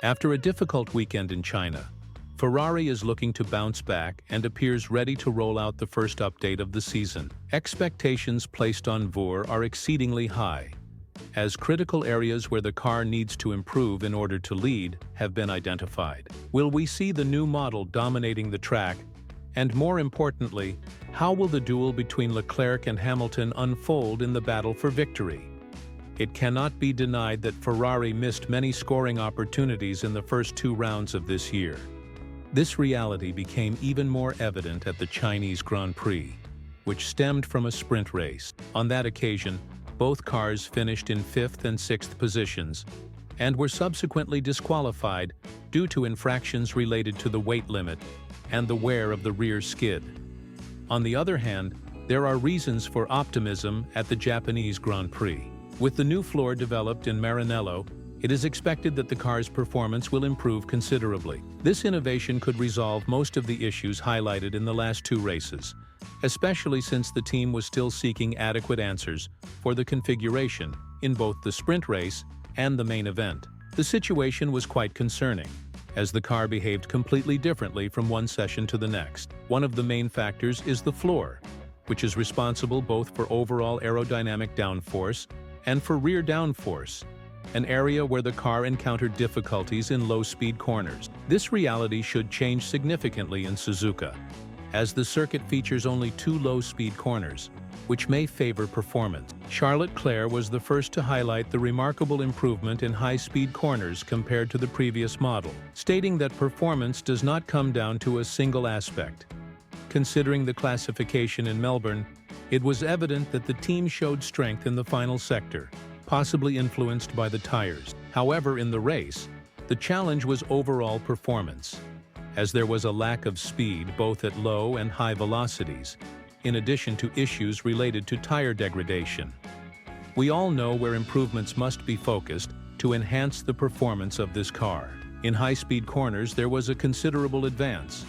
After a difficult weekend in China, Ferrari is looking to bounce back and appears ready to roll out the first update of the season. Expectations placed on VUR are exceedingly high, as critical areas where the car needs to improve in order to lead have been identified. Will we see the new model dominating the track? And more importantly, how will the duel between Leclerc and Hamilton unfold in the battle for victory? It cannot be denied that Ferrari missed many scoring opportunities in the first 2 rounds of this year. This reality became even more evident at the Chinese Grand Prix, which stemmed from a sprint race. On that occasion, both cars finished in 5th and 6th positions and were subsequently disqualified due to infractions related to the weight limit and the wear of the rear skid. On the other hand, there are reasons for optimism at the Japanese Grand Prix. With the new floor developed in Maranello, it is expected that the car's performance will improve considerably. This innovation could resolve most of the issues highlighted in the last 2 races, especially since the team was still seeking adequate answers for the configuration in both the sprint race and the main event. The situation was quite concerning, as the car behaved completely differently from one session to the next. One of the main factors is the floor, which is responsible both for overall aerodynamic downforce and for rear downforce, an area where the car encountered difficulties in low-speed corners. This reality should change significantly in Suzuka, as the circuit features only 2 low-speed corners, which may favor performance. Charles Leclerc was the first to highlight the remarkable improvement in high-speed corners compared to the previous model, stating that performance does not come down to a single aspect. Considering the classification in Melbourne, it was evident that the team showed strength in the final sector, possibly influenced by the tires. However, in the race, the challenge was overall performance, as there was a lack of speed both at low and high velocities, in addition to issues related to tire degradation. We all know where improvements must be focused to enhance the performance of this car. In high-speed corners, there was a considerable advance,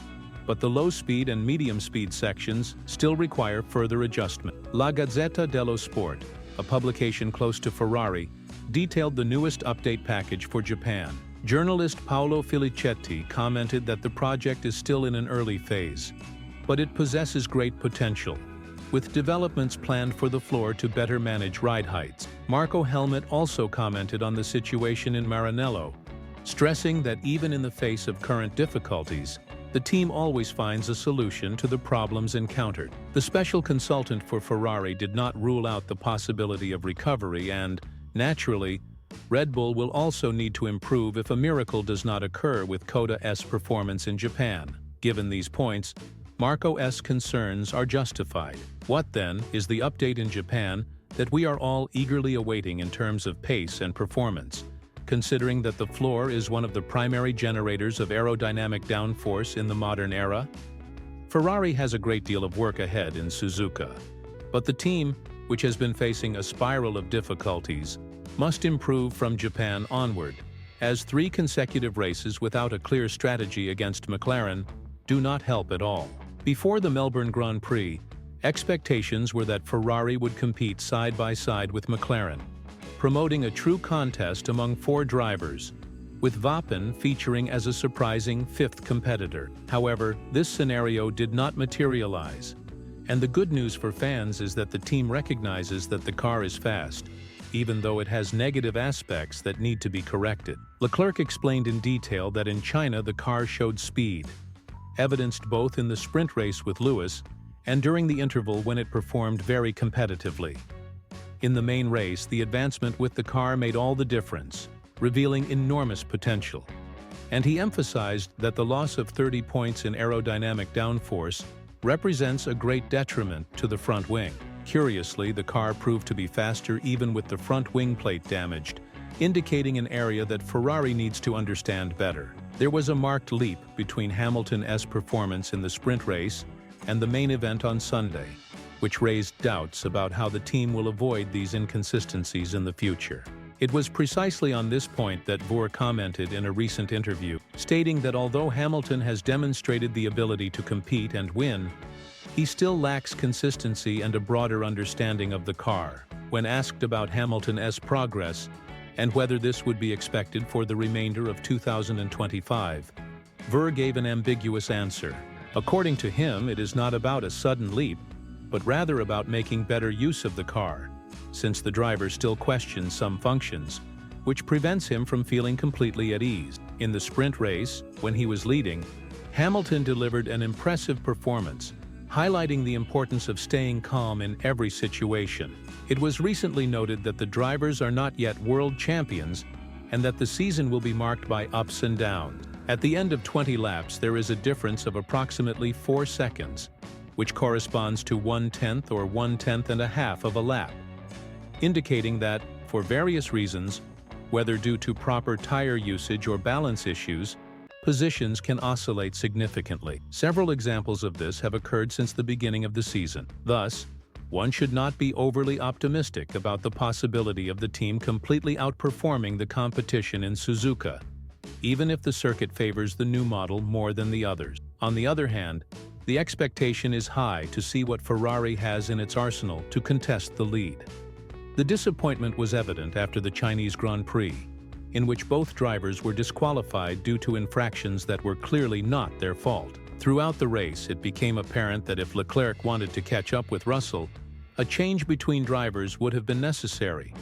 but the low-speed and medium-speed sections still require further adjustment. La Gazzetta dello Sport, a publication close to Ferrari, detailed the newest update package for Japan. Journalist Paolo Filicetti commented that the project is still in an early phase, but it possesses great potential, with developments planned for the floor to better manage ride heights. Marco Helmut also commented on the situation in Maranello, stressing that even in the face of current difficulties, the team always finds a solution to the problems encountered. The special consultant for Ferrari did not rule out the possibility of recovery and, naturally, Red Bull will also need to improve if a miracle does not occur with Coda S performance in Japan. Given these points, Marco S' concerns are justified. What then is the update in Japan that we are all eagerly awaiting in terms of pace and performance, considering that the floor is one of the primary generators of aerodynamic downforce in the modern era? Ferrari has a great deal of work ahead in Suzuka, but the team, which has been facing a spiral of difficulties, must improve from Japan onward, as 3 consecutive races without a clear strategy against McLaren do not help at all. Before the Melbourne Grand Prix, expectations were that Ferrari would compete side by side with McLaren, promoting a true contest among 4 drivers, with Verstappen featuring as a surprising 5th competitor. However, this scenario did not materialize, and the good news for fans is that the team recognizes that the car is fast, even though it has negative aspects that need to be corrected. Leclerc explained in detail that in China the car showed speed, evidenced both in the sprint race with Lewis and during the interval when it performed very competitively. In the main race, the advancement with the car made all the difference, revealing enormous potential. And he emphasized that the loss of 30 points in aerodynamic downforce represents a great detriment to the front wing. Curiously, the car proved to be faster even with the front wing plate damaged, indicating an area that Ferrari needs to understand better. There was a marked leap between Hamilton's performance in the sprint race and the main event on Sunday, which raised doubts about how the team will avoid these inconsistencies in the future. It was precisely on this point that VUR commented in a recent interview, stating that although Hamilton has demonstrated the ability to compete and win, he still lacks consistency and a broader understanding of the car. When asked about Hamilton's progress, and whether this would be expected for the remainder of 2025. Ver gave an ambiguous answer. According to him, it is not about a sudden leap, but rather about making better use of the car, since the driver still questions some functions, which prevents him from feeling completely at ease. In the sprint race, when he was leading, Hamilton delivered an impressive performance, highlighting the importance of staying calm in every situation. It was recently noted that the drivers are not yet world champions and that the season will be marked by ups and downs. At the end of 20 laps, there is a difference of approximately 4 seconds, which corresponds to 1/10 or 1/10 and a half of a lap, indicating that, for various reasons, whether due to proper tire usage or balance issues, positions can oscillate significantly. Several examples of this have occurred since the beginning of the season. Thus, one should not be overly optimistic about the possibility of the team completely outperforming the competition in Suzuka, even if the circuit favors the new model more than the others. On the other hand, the expectation is high to see what Ferrari has in its arsenal to contest the lead. The disappointment was evident after the Chinese Grand Prix, in which both drivers were disqualified due to infractions that were clearly not their fault. Throughout the race, it became apparent that if Leclerc wanted to catch up with Russell, a change between drivers would have been necessary.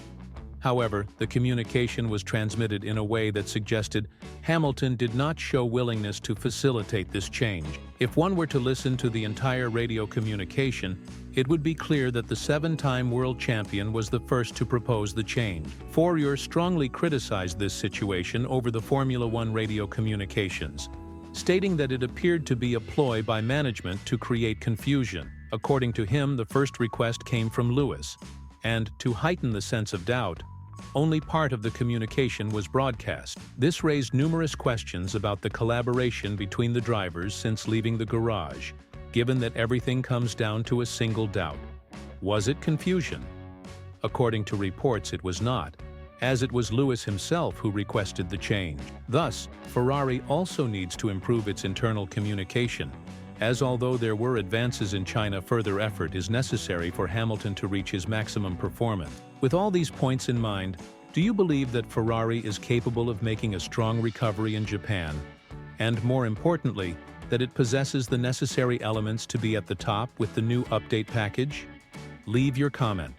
However, the communication was transmitted in a way that suggested Hamilton did not show willingness to facilitate this change. If one were to listen to the entire radio communication, it would be clear that the 7-time world champion was the first to propose the change. Fourier strongly criticized this situation over the Formula One radio communications, stating that it appeared to be a ploy by management to create confusion. According to him, the first request came from Lewis, and, to heighten the sense of doubt, only part of the communication was broadcast. This raised numerous questions about the collaboration between the drivers since leaving the garage, given that everything comes down to a single doubt. Was it confusion? According to reports, it was not, as it was Lewis himself who requested the change. Thus, Ferrari also needs to improve its internal communication, as although there were advances in China, further effort is necessary for Hamilton to reach his maximum performance. With all these points in mind, do you believe that Ferrari is capable of making a strong recovery in Japan? And more importantly, that it possesses the necessary elements to be at the top with the new update package? Leave your comment.